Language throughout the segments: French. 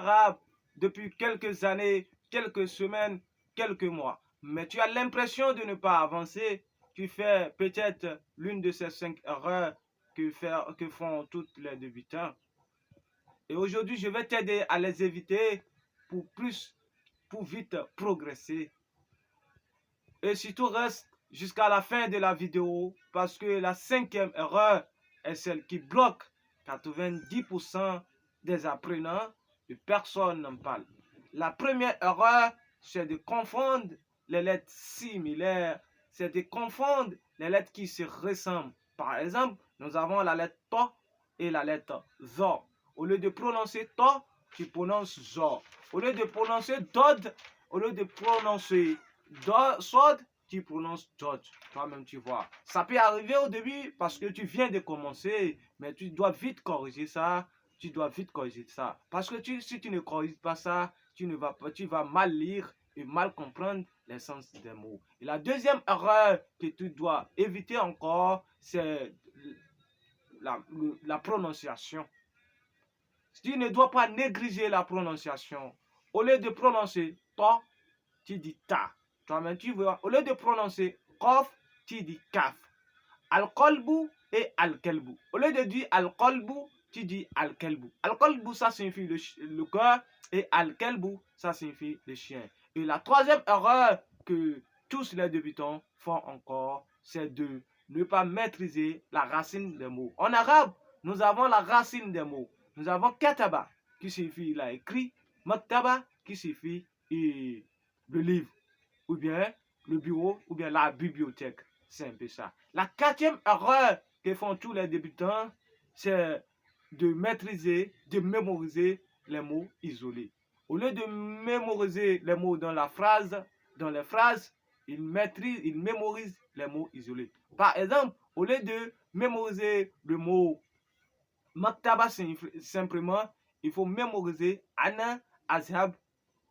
arabe depuis quelques années, quelques semaines, quelques mois, mais tu as l'impression de ne pas avancer, tu fais peut-être l'une de ces 5 erreurs que font tous les débutants. Et aujourd'hui, je vais t'aider à les éviter pour vite progresser. Et surtout, reste jusqu'à la fin de la vidéo parce que la 5e erreur est celle qui bloque 90% des apprenants et personne n'en parle. La première erreur, c'est de confondre les lettres similaires, c'est de confondre les lettres qui se ressemblent. Par exemple, nous avons la lettre To et la lettre Zo. Au lieu de prononcer To, tu prononces Zo. Au lieu de prononcer Dod, au lieu de prononcer Sod, tu prononces Dodge. Toi-même, tu vois. Ça peut arriver au début parce que tu viens de commencer, mais tu dois vite corriger ça. Tu dois vite corriger ça. Parce que si tu ne corriges pas ça, tu vas mal lire et mal comprendre l'essence des mots. Et la deuxième erreur que tu dois éviter encore, c'est la prononciation. Tu ne dois pas négliger la prononciation. Au lieu de prononcer to, tu dis ta. Toi-même, tu vois, au lieu de prononcer kof, tu dis kaf. Al-kolbu et al-kelbu. Au lieu de dire al-kolbu, tu dis al-kelbu. Al-kolbu, ça signifie le cœur, et al-kelbu, ça signifie le chien. Et la troisième erreur que tous les débutants font encore, c'est de ne pas maîtriser la racine des mots. En arabe, nous avons la racine des mots. Nous avons kataba, qui signifie il a écrit, maktaba, qui signifie le livre, ou bien le bureau, ou bien la bibliothèque. C'est un peu ça. La 4e erreur que font tous les débutants, c'est de maîtriser, de mémoriser les mots isolés. Au lieu de mémoriser les mots dans les phrases, ils mémorisent les mots isolés. Par exemple, au lieu de mémoriser le mot maktaba simplement, il faut mémoriser Ana Azhab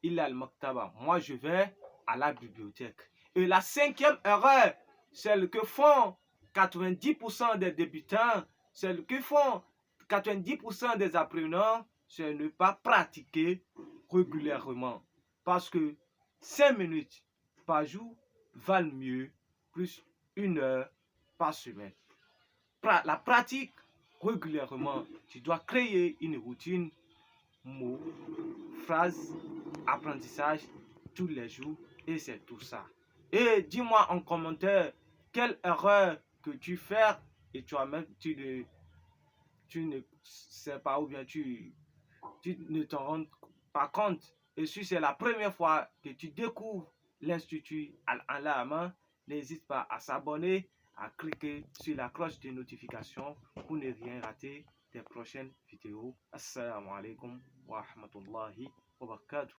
ila al-maktaba. Moi, je vais à la bibliothèque. Et la 5e erreur, celle que font 90% des débutants, celle que font 90% des apprenants, c'est ne pas pratiquer régulièrement. Parce que 5 minutes par jour valent mieux plus 1 heure par semaine. La pratique régulièrement, tu dois créer une routine, mots, phrases, apprentissage tous les jours, et c'est tout ça. Et dis-moi en commentaire quelle erreur que tu fais et toi-même tu ne sais pas, ou bien tu ne t'en rends pas compte. Et si c'est la première fois que tu découvres l'Institut Al-Alama, n'hésite pas à s'abonner, à cliquer sur la cloche de notification pour ne rien rater des prochaines vidéos. Assalamu alaikum wa rahmatullahi wa barakatuh.